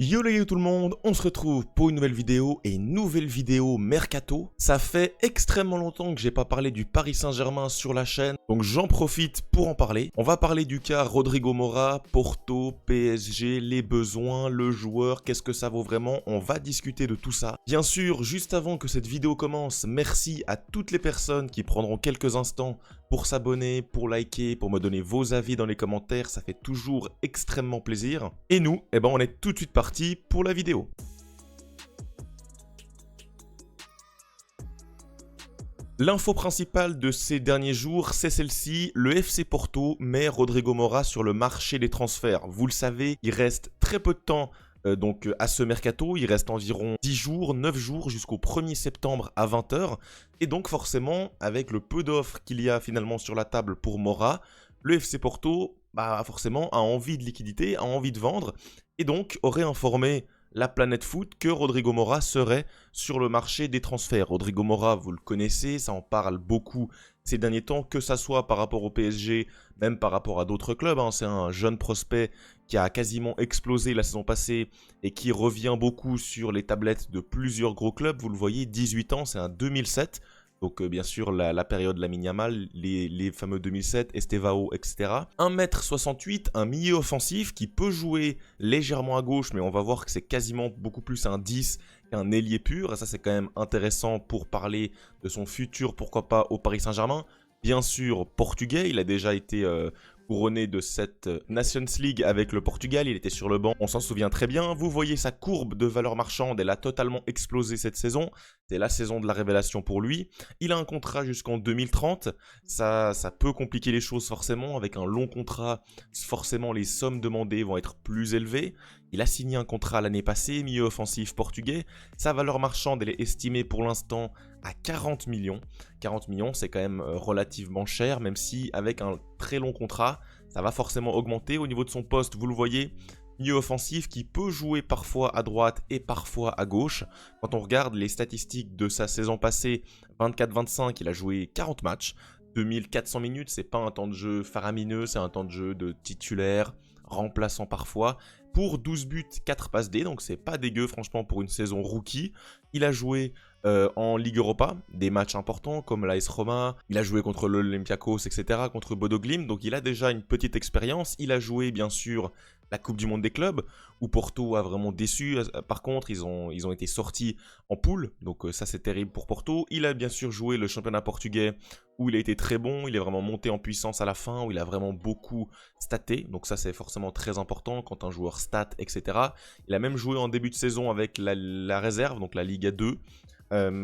Yo les gars tout le monde, on se retrouve pour une nouvelle vidéo et une nouvelle vidéo Mercato. Ça fait extrêmement longtemps que j'ai pas parlé du Paris Saint-Germain sur la chaîne, donc j'en profite pour en parler. On va parler du cas Rodrigo Mora, Porto, PSG, les besoins, le joueur, qu'est-ce que ça vaut vraiment, on va discuter de tout ça. Bien sûr, juste avant que cette vidéo commence, merci à toutes les personnes qui prendront quelques instants pour s'abonner, pour liker, pour me donner vos avis dans les commentaires, ça fait toujours extrêmement plaisir. Et nous, on est tout de suite parti pour la vidéo. L'info principale de ces derniers jours, c'est celle-ci, le FC Porto met Rodrigo Mora sur le marché des transferts. Vous le savez, il reste très peu de temps à ce mercato, il reste environ 10 jours, 9 jours jusqu'au 1er septembre à 20 h. Et donc forcément, avec le peu d'offres qu'il y a finalement sur la table pour Mora, le FC Porto forcément a envie de liquidité, a envie de vendre, et donc aurait informé la planète foot que Rodrigo Mora serait sur le marché des transferts. Rodrigo Mora, vous le connaissez, ça en parle beaucoup ces derniers temps, que ça soit par rapport au PSG, même par rapport à d'autres clubs. C'est un jeune prospect qui a quasiment explosé la saison passée et qui revient beaucoup sur les tablettes de plusieurs gros clubs. Vous le voyez, 18 ans, c'est un 2007. Donc bien sûr la période Lamine Yamal, les fameux 2007, Estevao, etc. 1m68, un milieu offensif qui peut jouer légèrement à gauche, mais on va voir que c'est quasiment beaucoup plus un 10 qu'un ailier pur. Et ça c'est quand même intéressant pour parler de son futur, pourquoi pas au Paris Saint-Germain. Bien sûr portugais, il a déjà été couronné de cette Nations League avec le Portugal, il était sur le banc, on s'en souvient très bien. Vous voyez sa courbe de valeur marchande, elle a totalement explosé cette saison. C'est la saison de la révélation pour lui. Il a un contrat jusqu'en 2030, ça peut compliquer les choses forcément. Avec un long contrat, forcément les sommes demandées vont être plus élevées. Il a signé un contrat l'année passée, milieu offensif portugais. Sa valeur marchande, elle est estimée pour l'instant à 40 millions. 40 millions, c'est quand même relativement cher, même si avec un très long contrat, ça va forcément augmenter. Au niveau de son poste, vous le voyez, milieu offensif qui peut jouer parfois à droite et parfois à gauche. Quand on regarde les statistiques de sa saison passée, 24-25, il a joué 40 matchs. 2400 minutes, c'est pas un temps de jeu faramineux, c'est un temps de jeu de titulaire, remplaçant parfois. Pour 12 buts, 4 passes D, donc c'est pas dégueu franchement pour une saison rookie. Il a joué en Ligue Europa, des matchs importants comme l'AS Roma, il a joué contre l'Olympiakos, etc., contre Bodo Glimt, donc il a déjà une petite expérience. Il a joué bien sûr la Coupe du Monde des clubs, où Porto a vraiment déçu. Par contre, ils ont été sortis en poule, donc ça c'est terrible pour Porto. Il a bien sûr joué le championnat portugais, où il a été très bon, il est vraiment monté en puissance à la fin, où il a vraiment beaucoup staté, donc ça c'est forcément très important quand un joueur stat, etc. Il a même joué en début de saison avec la réserve, donc la Liga 2.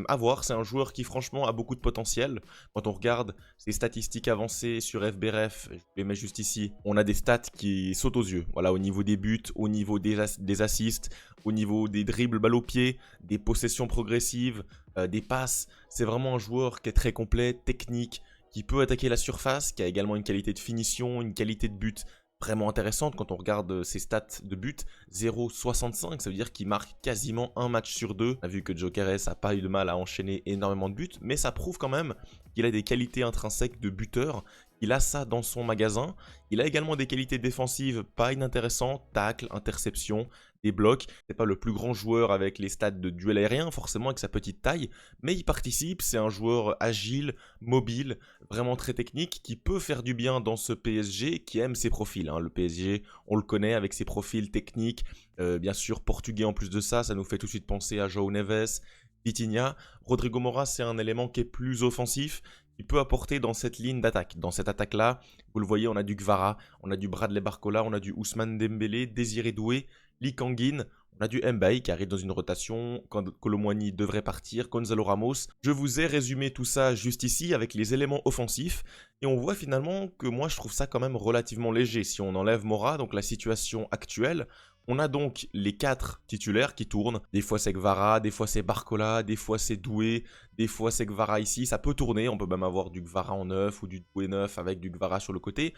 À voir, c'est un joueur qui franchement a beaucoup de potentiel. Quand on regarde ses statistiques avancées sur FBref, je les mets juste ici, on a des stats qui sautent aux yeux. Voilà, au niveau des buts, au niveau des assists, au niveau des dribbles balle au pied, des possessions progressives, des passes. C'est vraiment un joueur qui est très complet, technique, qui peut attaquer la surface, qui a également une qualité de finition, une qualité de but vraiment intéressante. Quand on regarde ses stats de but, 0,65, ça veut dire qu'il marque quasiment un match sur deux. On a vu que Gyökeres n'a pas eu de mal à enchaîner énormément de buts, mais ça prouve quand même qu'il a des qualités intrinsèques de buteur. Il a ça dans son magasin. Il a également des qualités défensives pas inintéressantes, tacle, interception, des blocs. C'est pas le plus grand joueur avec les stats de duel aérien, forcément avec sa petite taille, mais il participe. C'est un joueur agile, mobile, vraiment très technique, qui peut faire du bien dans ce PSG, qui aime ses profils. Le PSG, on le connaît avec ses profils techniques, bien sûr portugais en plus de ça, ça nous fait tout de suite penser à João Neves, Vitinha. Rodrigo Mora, c'est un élément qui est plus offensif, qui peut apporter dans cette ligne d'attaque. Dans cette attaque-là, vous le voyez, on a du Kvara, on a du Bradley Barcola, on a du Ousmane Dembélé, Désiré Doué, Lee Kangin, on a du Mbaye qui arrive dans une rotation, quand Colomwani devrait partir, Gonzalo Ramos. Je vous ai résumé tout ça juste ici avec les éléments offensifs, et on voit finalement que moi je trouve ça quand même relativement léger. Si on enlève Mora, donc la situation actuelle, on a donc les 4 titulaires qui tournent. Des fois c'est Kvara, des fois c'est Barcola, des fois c'est Doué, des fois c'est Kvara ici. Ça peut tourner, on peut même avoir du Kvara en 9 ou du Doué 9 avec du Kvara sur le côté.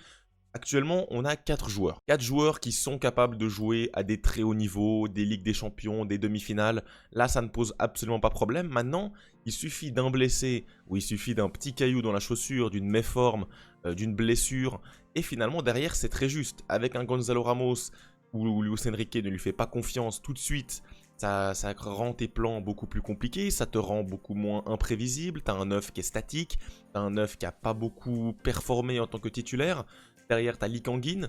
Actuellement, on a 4 joueurs. 4 joueurs qui sont capables de jouer à des très hauts niveaux, des Ligues des Champions, des demi-finales. Là, ça ne pose absolument pas problème. Maintenant, il suffit d'un blessé ou il suffit d'un petit caillou dans la chaussure, d'une méforme, d'une blessure. Et finalement, derrière, c'est très juste. Avec un Gonzalo Ramos où Luis Enrique ne lui fait pas confiance tout de suite, ça rend tes plans beaucoup plus compliqués, ça te rend beaucoup moins imprévisible, t'as un 9 qui est statique, t'as un 9 qui a pas beaucoup performé en tant que titulaire, derrière t'as Lee Kang-in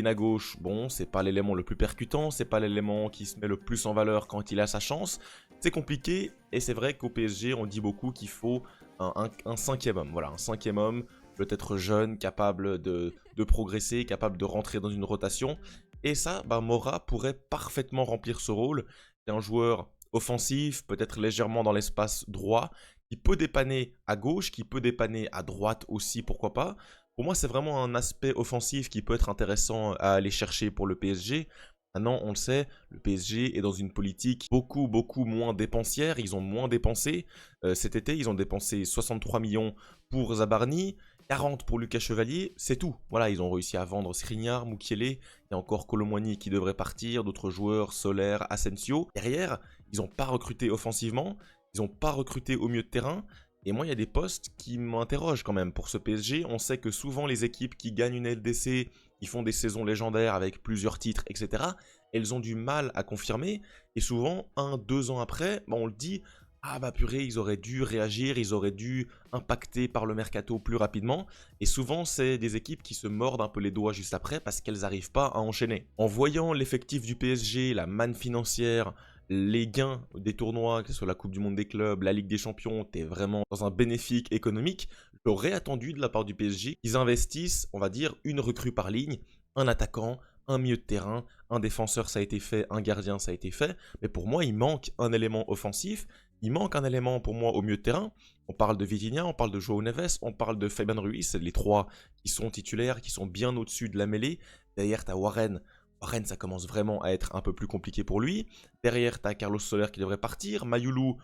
à gauche, bon, c'est pas l'élément le plus percutant, c'est pas l'élément qui se met le plus en valeur quand il a sa chance, c'est compliqué, et c'est vrai qu'au PSG, on dit beaucoup qu'il faut un cinquième homme, voilà, un cinquième homme, peut-être jeune, capable de progresser, capable de rentrer dans une rotation. Et ça, bah, Mora pourrait parfaitement remplir ce rôle. C'est un joueur offensif, peut-être légèrement dans l'espace droit, qui peut dépanner à gauche, qui peut dépanner à droite aussi, pourquoi pas. Pour moi, c'est vraiment un aspect offensif qui peut être intéressant à aller chercher pour le PSG. Maintenant, on le sait, le PSG est dans une politique beaucoup moins dépensière. Ils ont moins dépensé. Cet été, ils ont dépensé 63 millions pour Zabarni, 40 pour Lucas Chevalier, c'est tout. Voilà, ils ont réussi à vendre Skriniar, Mukiele, il y a encore Kolo-Muani qui devrait partir, d'autres joueurs, Soler, Asensio. Derrière, ils n'ont pas recruté offensivement, ils n'ont pas recruté au milieu de terrain. Et moi, il y a des postes qui m'interrogent quand même pour ce PSG. On sait que souvent, les équipes qui gagnent une LDC, qui font des saisons légendaires avec plusieurs titres, etc., elles ont du mal à confirmer. Et souvent, 1-2 ans après, on le dit, ah bah purée, ils auraient dû réagir, ils auraient dû impacter par le mercato plus rapidement. Et souvent, c'est des équipes qui se mordent un peu les doigts juste après parce qu'elles n'arrivent pas à enchaîner. En voyant l'effectif du PSG, la manne financière, les gains des tournois, que ce soit la Coupe du Monde des clubs, la Ligue des Champions, t'es vraiment dans un bénéfice économique, j'aurais attendu de la part du PSG qu'ils investissent, on va dire, une recrue par ligne, un attaquant, un milieu de terrain, un défenseur ça a été fait, un gardien ça a été fait, mais pour moi il manque un élément offensif, il manque un élément pour moi au milieu de terrain. On parle de Vitinha, on parle de João Neves, on parle de Fabian Ruiz, c'est les trois qui sont titulaires, qui sont bien au-dessus de la mêlée. Derrière t'as Warren, ça commence vraiment à être un peu plus compliqué pour lui. Derrière, tu as Carlos Soler qui devrait partir. Mayoulou,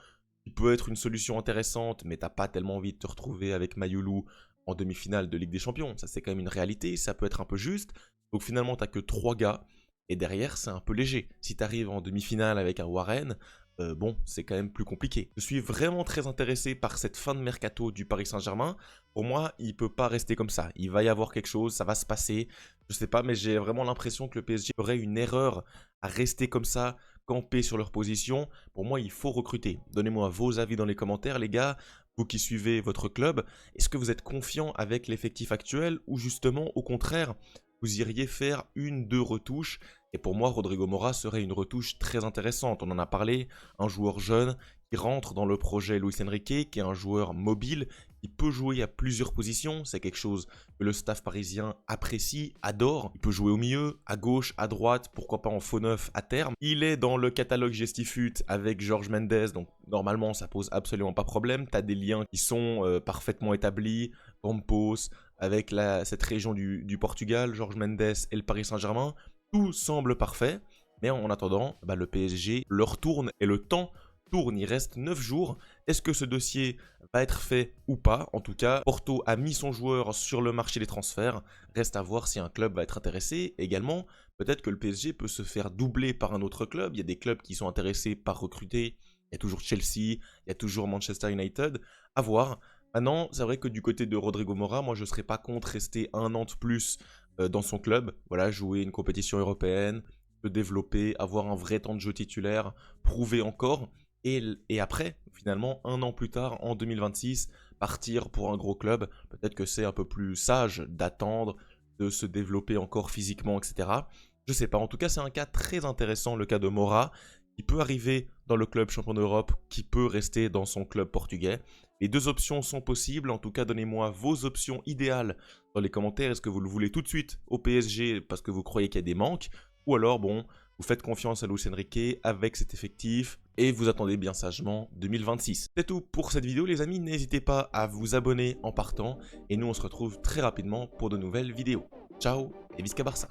qui peut être une solution intéressante, mais t'as pas tellement envie de te retrouver avec Mayoulou en demi-finale de Ligue des Champions. Ça, c'est quand même une réalité, ça peut être un peu juste. Donc finalement, t'as que 3 gars. Et derrière, c'est un peu léger. Si tu arrives en demi-finale avec un Warren, bon, c'est quand même plus compliqué. Je suis vraiment très intéressé par cette fin de mercato du Paris Saint-Germain. Pour moi, il ne peut pas rester comme ça. Il va y avoir quelque chose, ça va se passer. Je sais pas, mais j'ai vraiment l'impression que le PSG aurait une erreur à rester comme ça, camper sur leur position. Pour moi, il faut recruter. Donnez-moi vos avis dans les commentaires, les gars. Vous qui suivez votre club, est-ce que vous êtes confiant avec l'effectif actuel ou justement, au contraire, vous iriez faire 1-2 retouches? Et pour moi, Rodrigo Mora serait une retouche très intéressante. On en a parlé, un joueur jeune qui rentre dans le projet Luis Enrique, qui est un joueur mobile, qui peut jouer à plusieurs positions. C'est quelque chose que le staff parisien apprécie, adore. Il peut jouer au milieu, à gauche, à droite, pourquoi pas en faux neuf à terme. Il est dans le catalogue Gestifut avec Jorge Mendes, donc normalement ça pose absolument pas problème. Tu as des liens qui sont parfaitement établis, Campos, avec cette région du Portugal, Jorge Mendes et le Paris Saint-Germain. Tout semble parfait, mais en attendant, le PSG leur tourne et le temps tourne. Il reste 9 jours. Est-ce que ce dossier va être fait ou pas? En tout cas, Porto a mis son joueur sur le marché des transferts. Reste à voir si un club va être intéressé. Également, peut-être que le PSG peut se faire doubler par un autre club. Il y a des clubs qui sont intéressés par recruter. Il y a toujours Chelsea, il y a toujours Manchester United. À voir. Maintenant, c'est vrai que du côté de Rodrigo Mora, moi je ne serais pas contre rester 1 an de plus dans son club, voilà, jouer une compétition européenne, se développer, avoir un vrai temps de jeu titulaire, prouver encore, et après, finalement, 1 an plus tard, en 2026, partir pour un gros club. Peut-être que c'est un peu plus sage d'attendre, de se développer encore physiquement, etc. Je sais pas, en tout cas c'est un cas très intéressant, le cas de Mora, qui peut arriver dans le club champion d'Europe, qui peut rester dans son club portugais. Les 2 options sont possibles, en tout cas donnez-moi vos options idéales dans les commentaires. Est-ce que vous le voulez tout de suite au PSG parce que vous croyez qu'il y a des manques? Ou alors, bon, vous faites confiance à Luis Enrique avec cet effectif et vous attendez bien sagement 2026. C'est tout pour cette vidéo les amis, n'hésitez pas à vous abonner en partant et nous on se retrouve très rapidement pour de nouvelles vidéos. Ciao et Visca Barça.